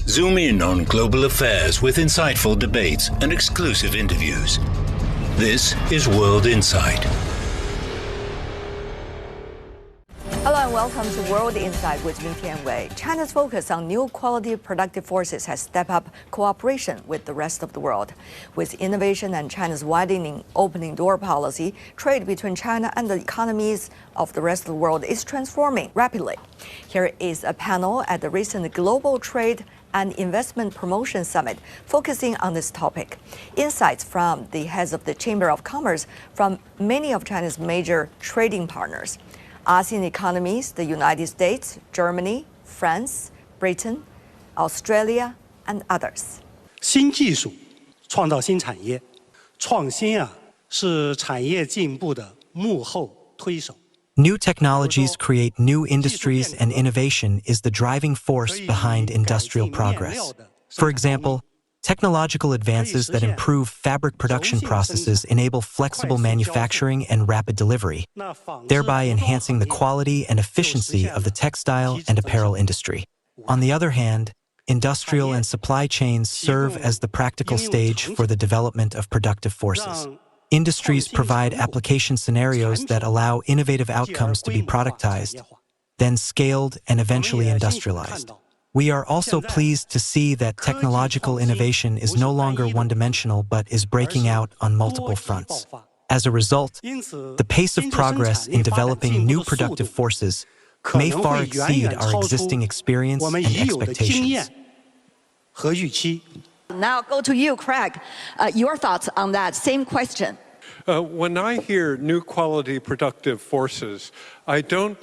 Zoom in on global affairs with insightful debates and exclusive interviews. This is World Insight. Hello and welcome to World Insight with me, Tian Wei. China's focus on new quality productive forces has stepped up cooperation with the rest of the world. With innovation and China's widening opening door policy, trade between China and the economies of the rest of the world is transforming rapidly. Here is a panel at the recent Global Trade and Investment Promotion Summit focusing on this topic. Insights from the heads of the Chamber of Commerce from many of China's major trading partners. ASEAN economies, the United States, Germany, France, Britain, Australia, and others. 新技术创造新产业，创新是产业进步的幕后推手。 New technologies create new industries, and innovation is the driving force behind industrial progress. For example, technological advances that improve fabric production processes enable flexible manufacturing and rapid delivery, thereby enhancing the quality and efficiency of the textile and apparel industry. On the other hand, industrial and supply chains serve as the practical stage for the development of productive forces. Industries provide application scenarios that allow innovative outcomes to be productized, then scaled and eventually industrialized. We are also pleased to see that technological innovation is no longer one-dimensional but is breaking out on multiple fronts. As a result, the pace of progress in developing new productive forces may far exceed our existing experience and expectations. Now go to you, Craig. Your thoughts on that same question. When I hear new quality productive forces, I don't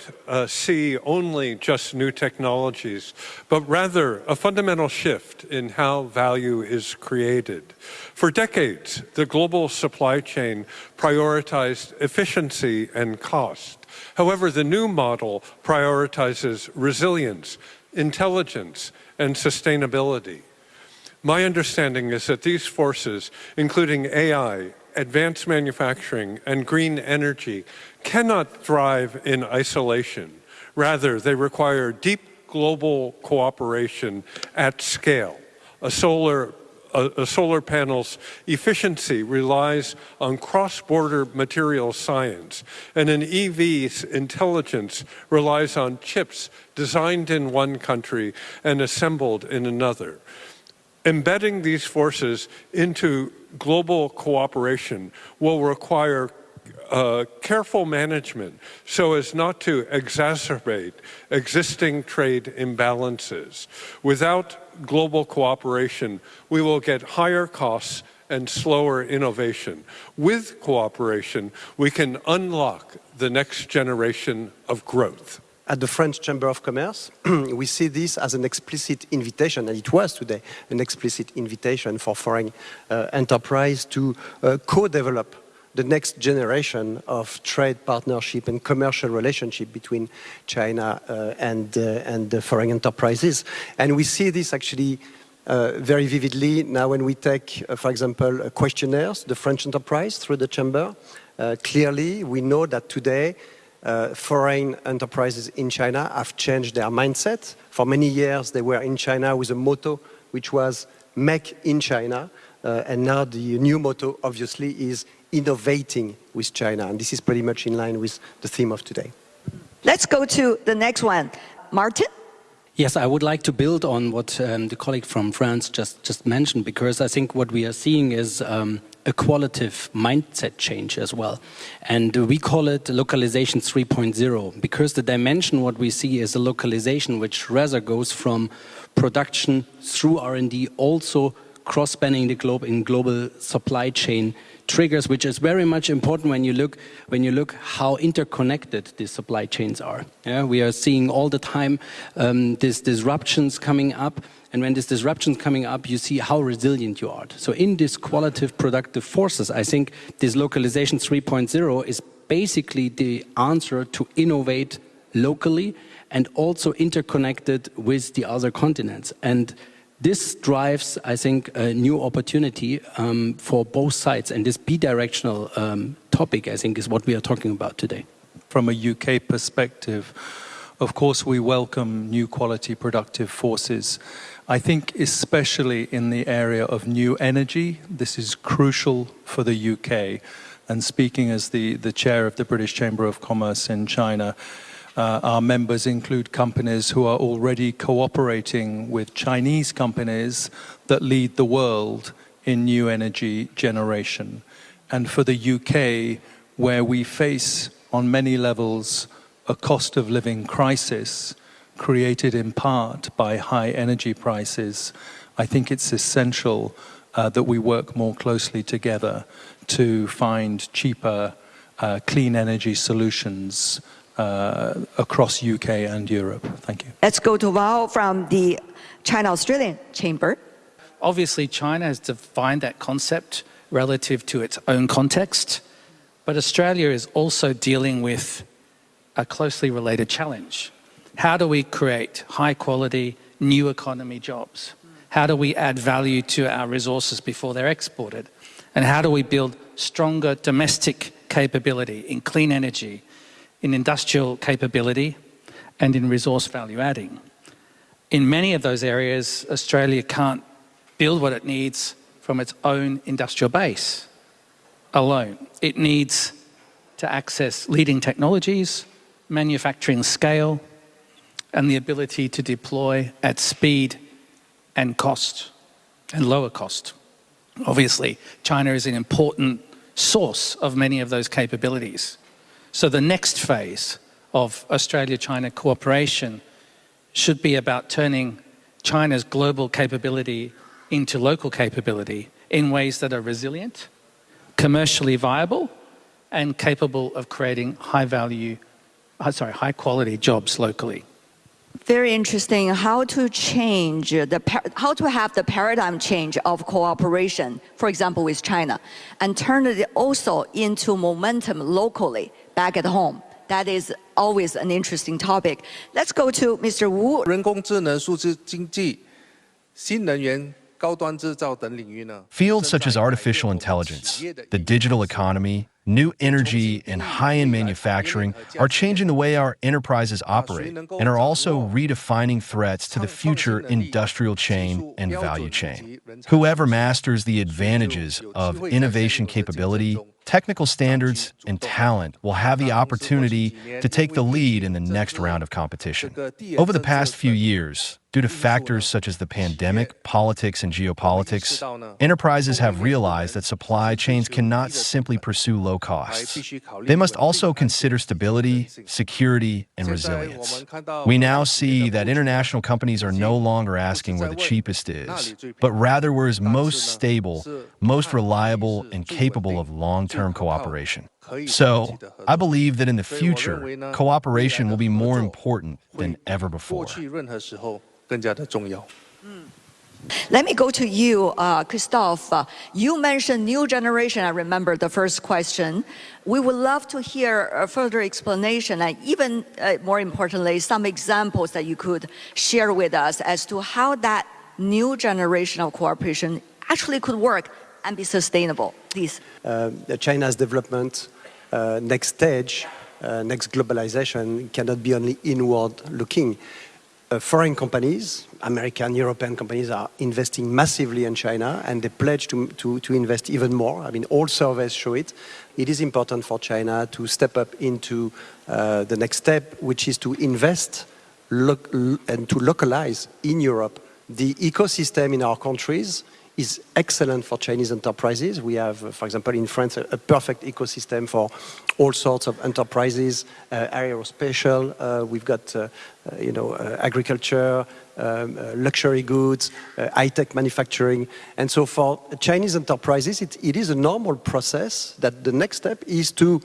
see only just new technologies, but rather a fundamental shift in how value is created. For decades, the global supply chain prioritized efficiency and cost. However, the new model prioritizes resilience, intelligence, and sustainability. My understanding is that these forces, including AI, advanced manufacturing, and green energy, cannot thrive in isolation. Rather, they require deep global cooperation at scale. A solar panel's efficiency relies on cross-border material science, and an EV's intelligence relies on chips designed in one country and assembled in another. Embedding these forces into global cooperation will require careful management so as not to exacerbate existing trade imbalances. Without global cooperation, we will get higher costs and slower innovation. With cooperation, we can unlock the next generation of growth. At the French Chamber of Commerce, we see this as an explicit invitation, and it was today an explicit invitation for foreign enterprise to co-develop the next generation of trade partnership and commercial relationship between China and the foreign enterprises. And we see this actually very vividly now when we take, for example, questionnaires, the French enterprise through the Chamber. Clearly, we know that today foreign enterprises in China have changed their mindset. For many years, they were in China with a motto which was "Make in China," and now the new motto, obviously, is "Innovating with China," and this is pretty much in line with the theme of today. Let's go to the next one. Martin? Yes, I would like to build on what the colleague from France just mentioned, because I think what we are seeing is a qualitative mindset change as well. And we call it localization 3.0, because the dimension what we see is a localization which rather goes from production through R&D, also cross-spanning the globe in global supply chain triggers, which is very much important when you look how interconnected these supply chains are. Yeah, we are seeing all the time these disruptions coming up, and when these disruptions coming up, you see how resilient you are. So in these qualitative productive forces, I think this localization 3.0 is basically the answer to innovate locally and also interconnected with the other continents. And this drives, I think, a new opportunity for both sides. And this bidirectional topic, I think, is what we are talking about today. From a UK perspective, Of course, we welcome new quality productive forces. I think especially in the area of new energy, this is crucial for the UK. And speaking as the chair of the British Chamber of Commerce in China, our members include companies who are already cooperating with Chinese companies that lead the world in new energy generation. And for the UK, where we face on many levels a cost of living crisis created in part by high energy prices, I think it's essential that we work more closely together to find cheaper, clean energy solutions across UK and Europe. Thank you. Let's go to Val from the China-Australian Chamber. Obviously, China has defined that concept relative to its own context, but Australia is also dealing with a closely related challenge. How do we create high-quality, new economy jobs? How do we add value to our resources before they're exported? And how do we build stronger domestic capability in clean energy, in industrial capability, and in resource value adding? In many of those areas, Australia can't build what it needs from its own industrial base alone. It needs to access leading technologies, manufacturing scale, and the ability to deploy at speed and cost, and lower cost. Obviously, China is an important source of many of those capabilities. So the next phase of Australia-China cooperation should be about turning China's global capability into local capability in ways that are resilient, commercially viable, and capable of creating high quality jobs locally. Very interesting. How to change how to have the paradigm change of cooperation, for example, with China, and turn it also into momentum locally back at home. That is always an interesting topic. Let's go to Mr. Wu. 人工智能、数字经济、新能源、高端制造等领域呢 Fields such as artificial intelligence, the digital economy, new energy, and high-end manufacturing are changing the way our enterprises operate and are also redefining threats to the future industrial chain and value chain. Whoever masters the advantages of innovation capability, technical standards, and talent will have the opportunity to take the lead in the next round of competition. Over the past few years, due to factors such as the pandemic, politics, and geopolitics, enterprises have realized that supply chains cannot simply pursue low costs. They must also consider stability, security, and resilience. We now see that international companies are no longer asking where the cheapest is, but rather where is most stable, most reliable, and capable of long-term cooperation. So, I believe that in the future, cooperation will be more important than ever before. Let me go to you, Christophe. You mentioned new generation. I remember the first question. We would love to hear a further explanation and even more importantly, some examples that you could share with us as to how that new generation of cooperation actually could work and be sustainable. Please. China's development, next stage, next globalization cannot be only inward looking. Foreign companies, American, European companies are investing massively in China and they pledge to invest even more. I mean, all surveys show it. It is important for China to step up into the next step, which is to invest and to localize in Europe. The ecosystem in our countries is excellent for Chinese enterprises. We have, for example, in France, a perfect ecosystem for all sorts of enterprises, aerospatial, we've got, agriculture, luxury goods, high-tech manufacturing. And so for Chinese enterprises, it is a normal process that the next step is to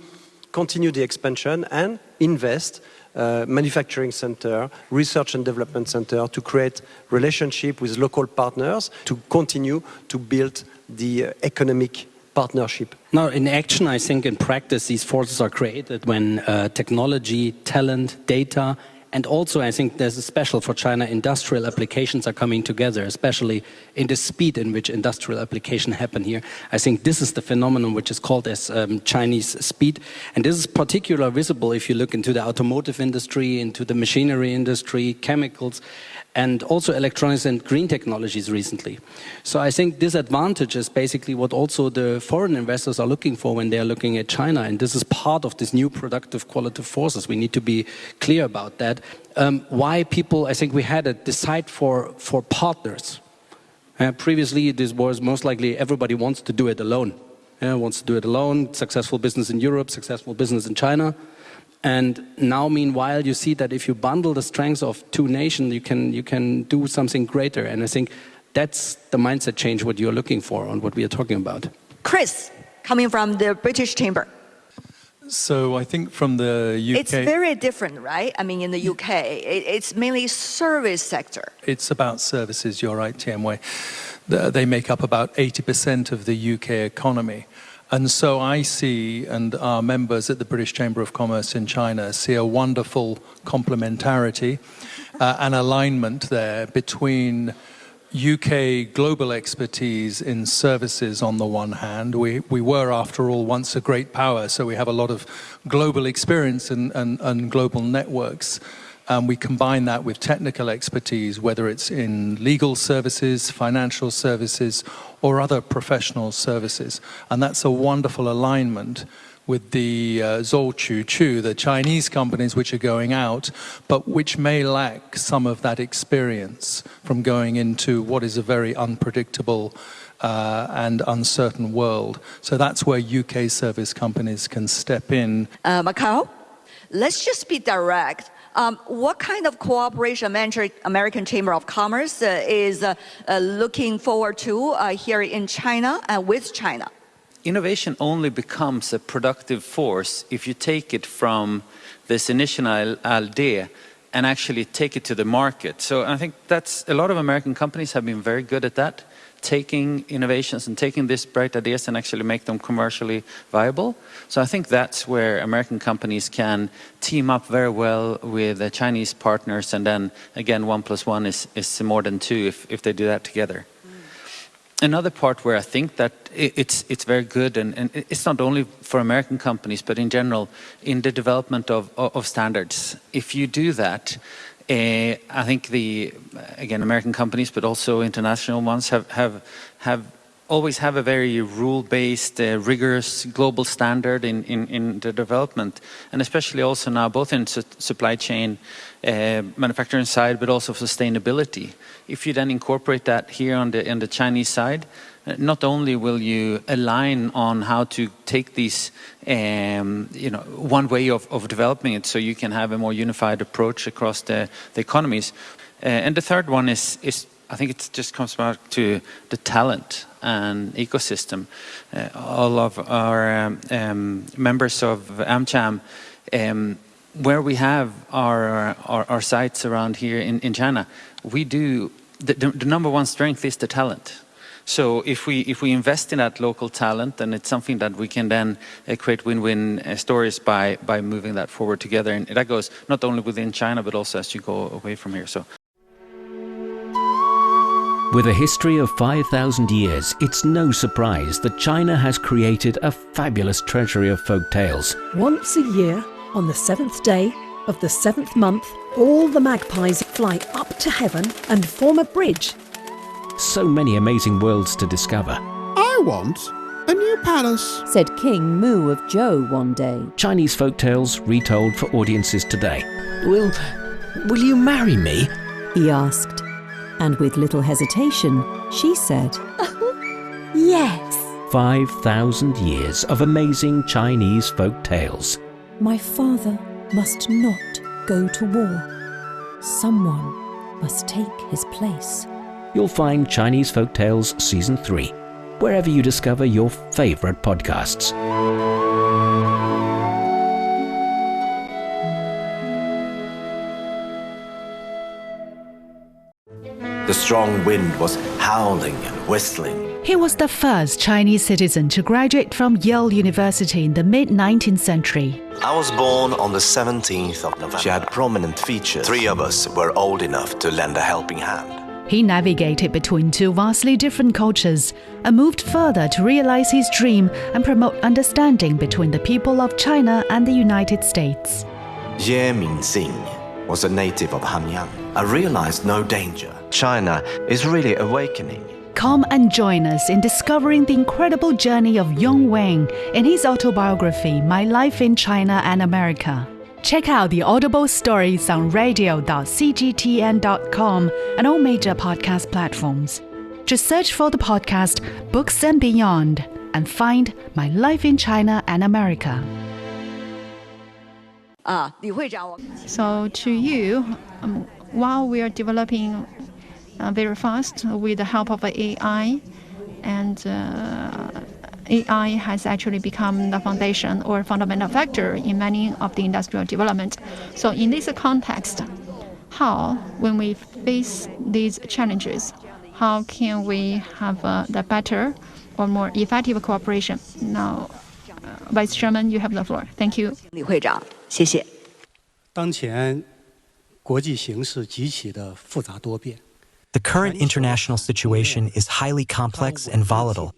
continue the expansion and invest manufacturing center, research and development center to create relationship with local partners to continue to build the economic partnership. Now, in action, I think in practice, these forces are created when technology, talent, data, And also, I think there's a special for China, industrial applications are coming together, especially in the speed in which industrial application happen here. I think this is the phenomenon which is called as Chinese speed. And this is particularly visible if you look into the automotive industry, into the machinery industry, chemicals, and also electronics and green technologies recently. So I think this advantage is basically what also the foreign investors are looking for when they are looking at China, and this is part of this new productive qualitative forces. We need to be clear about that. Why people, I think we had to decide for partners. Previously, this was most likely everybody wants to do it alone. Wants to do it alone, successful business in Europe, successful business in China. And now, meanwhile, you see that if you bundle the strengths of two nations, you can do something greater. And I think that's the mindset change what you're looking for and what we are talking about. Chris, coming from the British Chamber. So I think from the UK... It's very different, right? I mean, in the UK, it's mainly service sector. It's about services, you're right, Tianwei. They make up about 80% of the UK economy. And so I see, and our members at the British Chamber of Commerce in China see a wonderful complementarity and alignment there between UK global expertise in services on the one hand. We were, after all, once a great power, so we have a lot of global experience and global networks. We combine that with technical expertise, whether it's in legal services, financial services, or other professional services. And that's a wonderful alignment with the Zhou-Chu, the Chinese companies which are going out, but which may lack some of that experience from going into what is a very unpredictable and uncertain world. So that's where UK service companies can step in. Macau, let's just be direct. What kind of cooperation American Chamber of Commerce is looking forward to here in China and with China? Innovation only becomes a productive force if you take it from this initial idea and actually take it to the market. So I think that's a lot of American companies have been very good at that, taking innovations and taking these bright ideas and actually make them commercially viable. So I think that's where American companies can team up very well with the Chinese partners, and then again 1 + 1 is more than 2 if they do that together. Another part where I think that it's very good, and it's not only for American companies, but in general, in the development of standards. If you do that, I think again, American companies, but also international ones always have a very rule-based, rigorous global standard in the development, and especially also now both in supply chain, manufacturing side, but also sustainability. If you then incorporate that here on the Chinese side, not only will you align on how to take these, one way of developing it, so you can have a more unified approach across the economies. And the third one is I think it just comes back to the talent and ecosystem. All of our members of AmCham, where we have our sites around here in China, we do the number one strength is the talent. So if we invest in that local talent, then it's something that we can then create win-win stories by moving that forward together, and that goes not only within China but also as you go away from here. So. With a history of 5,000 years, it's no surprise that China has created a fabulous treasury of folk tales. Once a year, on the 7th day of the 7th month, all the magpies fly up to heaven and form a bridge. So many amazing worlds to discover. I want a new palace, said King Mu of Zhou one day. Chinese folk tales retold for audiences today. Will you marry me? He asked. And with little hesitation, she said, yes. 5,000 years of amazing Chinese folk tales. My father must not go to war. Someone must take his place. You'll find Chinese Folk Tales Season 3, wherever you discover your favorite podcasts. The strong wind was howling and whistling. He was the first Chinese citizen to graduate from Yale University in the mid-19th century. I was born on the 17th of November. She had prominent features. 3 of us were old enough to lend a helping hand. He navigated between two vastly different cultures and moved further to realize his dream and promote understanding between the people of China and the United States. Ye Mingxing was a native of Hanyang. I realized no danger. China is really awakening. Come and join us in discovering the incredible journey of Yong Wang in his autobiography, My Life in China and America. Check out the Audible stories on radio.cgtn.com and all major podcast platforms. Just search for the podcast Books and Beyond and find My Life in China and America. So to you, while we are developing very fast with the help of AI, and AI has actually become the foundation or fundamental factor in many of the industrial development. So in this context, how, when we face these challenges, how can we have the better or more effective cooperation? Now, Vice Chairman, you have the floor. Thank you. 李会长，谢谢。当前国际形势极其的复杂多变。 The current international situation is highly complex and volatile,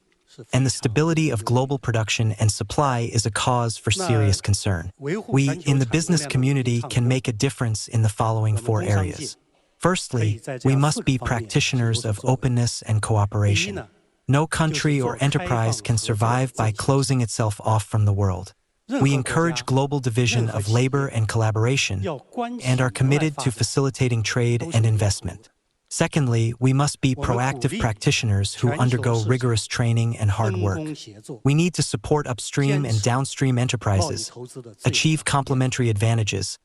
and the stability of global production and supply is a cause for serious concern. We, in the business community, can make a difference in the following 4 areas. Firstly, we must be practitioners of openness and cooperation. No country or enterprise can survive by closing itself off from the world. We encourage global division of labor and collaboration, and are committed to facilitating trade and investment. Secondly, we must be proactive practitioners who undergo rigorous training and hard work. We need to support upstream and downstream enterprises, achieve complementary advantages,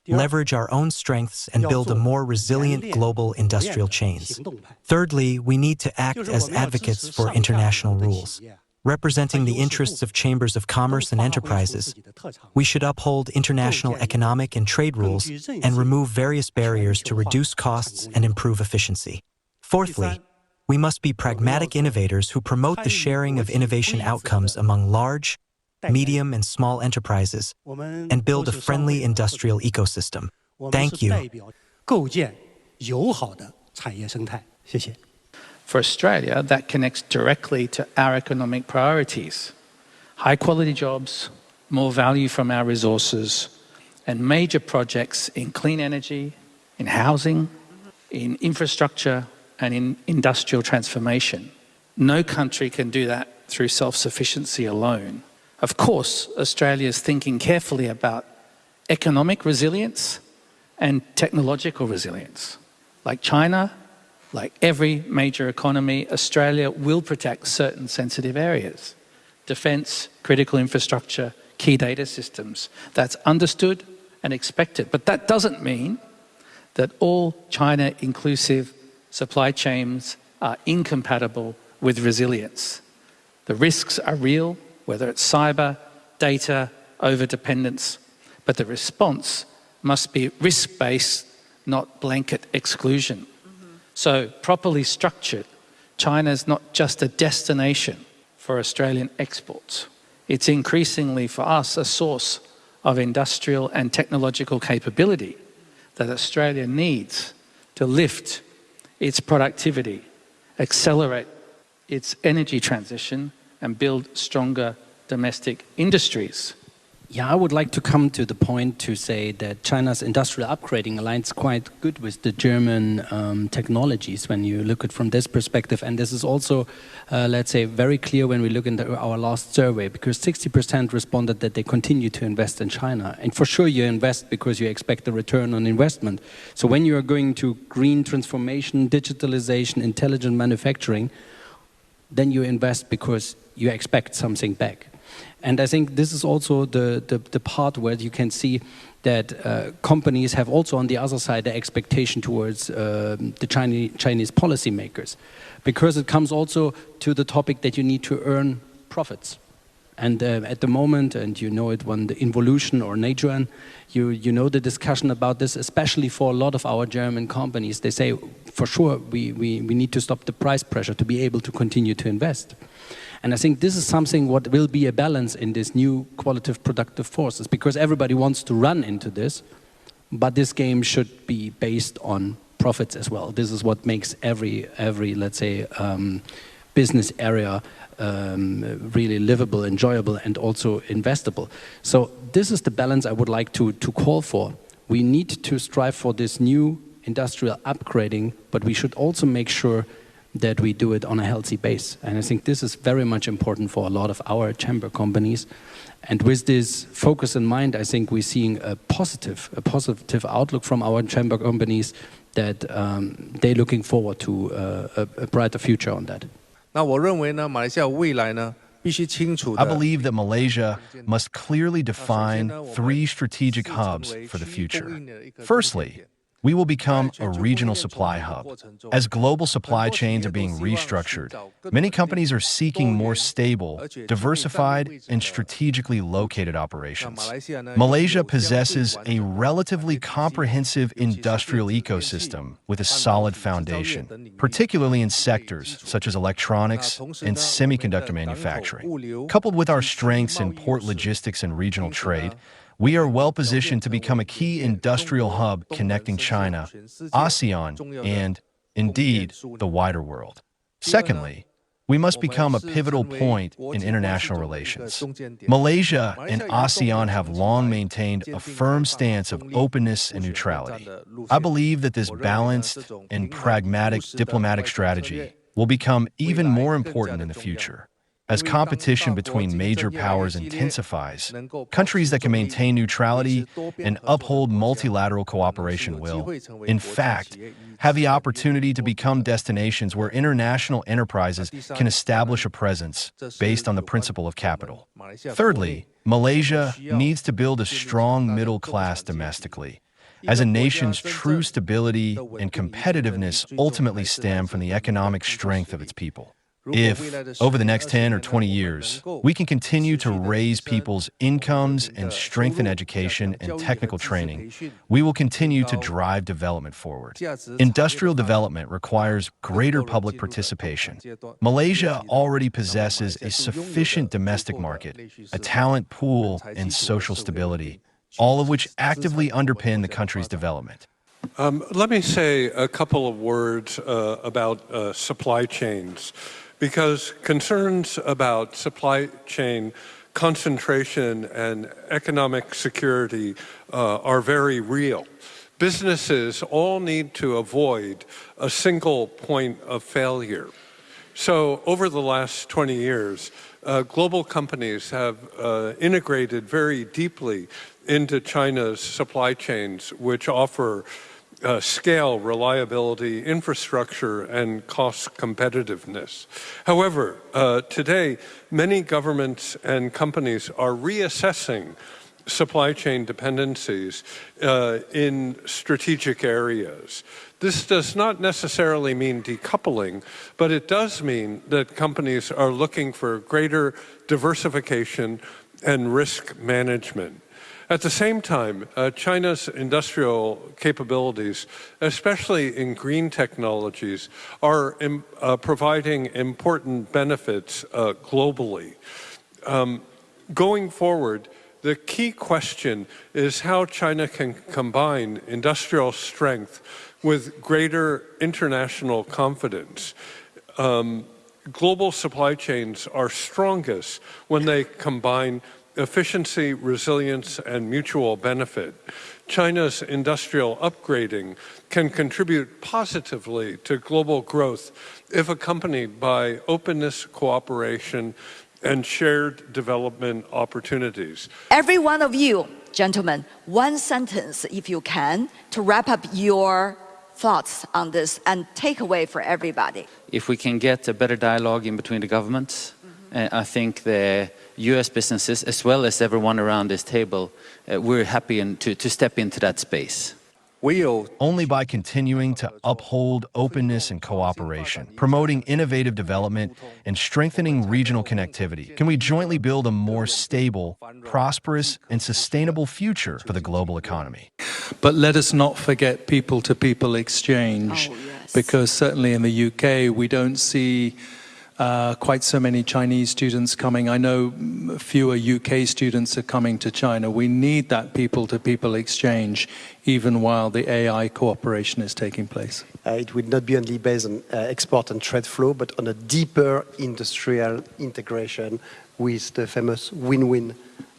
leverage our own strengths, and build a more resilient global industrial chains. Thirdly, we need to act as advocates for international rules. Representing the interests of chambers of commerce and enterprises, we should uphold international economic and trade rules and remove various barriers to reduce costs and improve efficiency. Fourthly, we must be pragmatic innovators who promote the sharing of innovation outcomes among large, medium, and small enterprises and build a friendly industrial ecosystem. Thank you. 构建友好的产业生态。谢谢。 For Australia, that connects directly to our economic priorities. High quality jobs, more value from our resources, and major projects in clean energy, in housing, in infrastructure, and in industrial transformation. No country can do that through self-sufficiency alone. Of course, Australia is thinking carefully about economic resilience and technological resilience. Like China, like every major economy, Australia will protect certain sensitive areas. Defence, critical infrastructure, key data systems. That's understood and expected. But that doesn't mean that all China-inclusive supply chains are incompatible with resilience. The risks are real, whether it's cyber, data, over-dependence. But the response must be risk-based, not blanket exclusion. So, properly structured, China is not just a destination for Australian exports. It's increasingly, for us, a source of industrial and technological capability that Australia needs to lift its productivity, accelerate its energy transition, and build stronger domestic industries. Yeah, I would like to come to the point to say that China's industrial upgrading aligns quite good with the German technologies when you look at it from this perspective. And this is also, let's say, very clear when we look into our last survey, because 60% responded that they continue to invest in China. And for sure you invest because you expect a return on investment. So when you are going to green transformation, digitalization, intelligent manufacturing, then you invest because you expect something back. And I think this is also the part where you can see that companies have also on the other side the expectation towards the Chinese policymakers, because it comes also to the topic that you need to earn profits. And at the moment, and you know it when the Involution or Natuan, you know the discussion about this, especially for a lot of our German companies. They say, for sure, we need to stop the price pressure to be able to continue to invest. And I think this is something what will be a balance in this new qualitative productive forces, because everybody wants to run into this, but this game should be based on profits as well. This is what makes every let's say, business area really livable, enjoyable, and also investable. So this is the balance I would like to call for. We need to strive for this new industrial upgrading, but we should also make sure that we do it on a healthy base. And I think this is very much important for a lot of our chamber companies. And with this focus in mind, I think we're seeing a positive outlook from our chamber companies that they're looking forward to a brighter future on that. I believe that Malaysia must clearly define 3 strategic hubs for the future. Firstly, we will become a regional supply hub. As global supply chains are being restructured, many companies are seeking more stable, diversified, and strategically located operations. Malaysia possesses a relatively comprehensive industrial ecosystem with a solid foundation, particularly in sectors such as electronics and semiconductor manufacturing. Coupled with our strengths in port logistics and regional trade, we are well positioned to become a key industrial hub connecting China, ASEAN, and, indeed, the wider world. Secondly, we must become a pivotal point in international relations. Malaysia and ASEAN have long maintained a firm stance of openness and neutrality. I believe that this balanced and pragmatic diplomatic strategy will become even more important in the future. As competition between major powers intensifies, countries that can maintain neutrality and uphold multilateral cooperation will, in fact, have the opportunity to become destinations where international enterprises can establish a presence based on the principle of capital. Thirdly, Malaysia needs to build a strong middle class domestically, as a nation's true stability and competitiveness ultimately stem from the economic strength of its people. If, over the next 10 or 20 years, we can continue to raise people's incomes and strengthen education and technical training, we will continue to drive development forward. Industrial development requires greater public participation. Malaysia already possesses a sufficient domestic market, a talent pool, and social stability, all of which actively underpin the country's development. Let me say a couple of words about supply chains, because concerns about supply chain concentration and economic security are very real. Businesses all need to avoid a single point of failure. So over the last 20 years, global companies have integrated very deeply into China's supply chains, which offer scale, reliability, infrastructure, and cost competitiveness. However, today, many governments and companies are reassessing supply chain dependencies in strategic areas. This does not necessarily mean decoupling, but it does mean that companies are looking for greater diversification and risk management. At the same time, China's industrial capabilities, especially in green technologies, are providing important benefits globally. Going forward, the key question is how China can combine industrial strength with greater international confidence. Global supply chains are strongest when they combine efficiency, resilience, and mutual benefit. China's industrial upgrading can contribute positively to global growth if accompanied by openness, cooperation, and shared development opportunities. Every one of you, gentlemen, one sentence, if you can, to wrap up your thoughts on this and takeaway for everybody. If we can get a better dialogue in between the governments, I think the US businesses, as well as everyone around this table, we're happy to step into that space. Only by continuing to uphold openness and cooperation, promoting innovative development, and strengthening regional connectivity, can we jointly build a more stable, prosperous, and sustainable future for the global economy. But let us not forget people-to-people exchange, because certainly in the UK we don't see quite so many Chinese students coming. I know fewer UK students are coming to China. We need that people-to-people exchange even while the AI cooperation is taking place. It will not be only based on export and trade flow, but on a deeper industrial integration with the famous win-win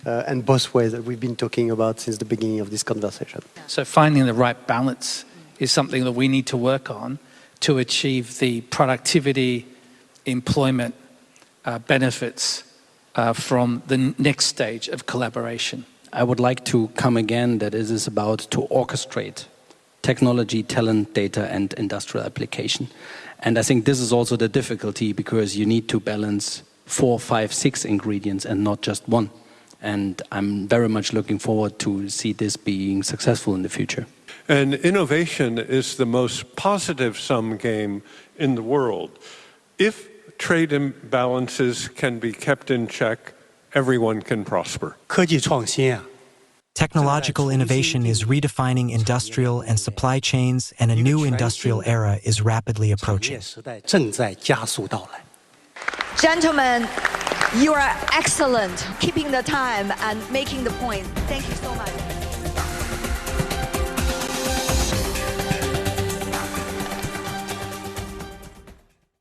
and both ways that we've been talking about since the beginning of this conversation. So finding the right balance is something that we need to work on to achieve the productivity, employment benefits from the next stage of collaboration. I would like to come again that it is about to orchestrate technology, talent, data, and industrial application. And I think this is also the difficulty, because you need to balance 4, 5, 6 ingredients and not just one. And I'm very much looking forward to see this being successful in the future. And innovation is the most positive sum game in the world. If trade imbalances can be kept in check, everyone can prosper. 科技创新啊， Technological innovation is redefining industrial and supply chains, and a new industrial era is rapidly approaching. 时代正在加速到来。 Gentlemen, you are excellent keeping the time and making the point. Thank you so much.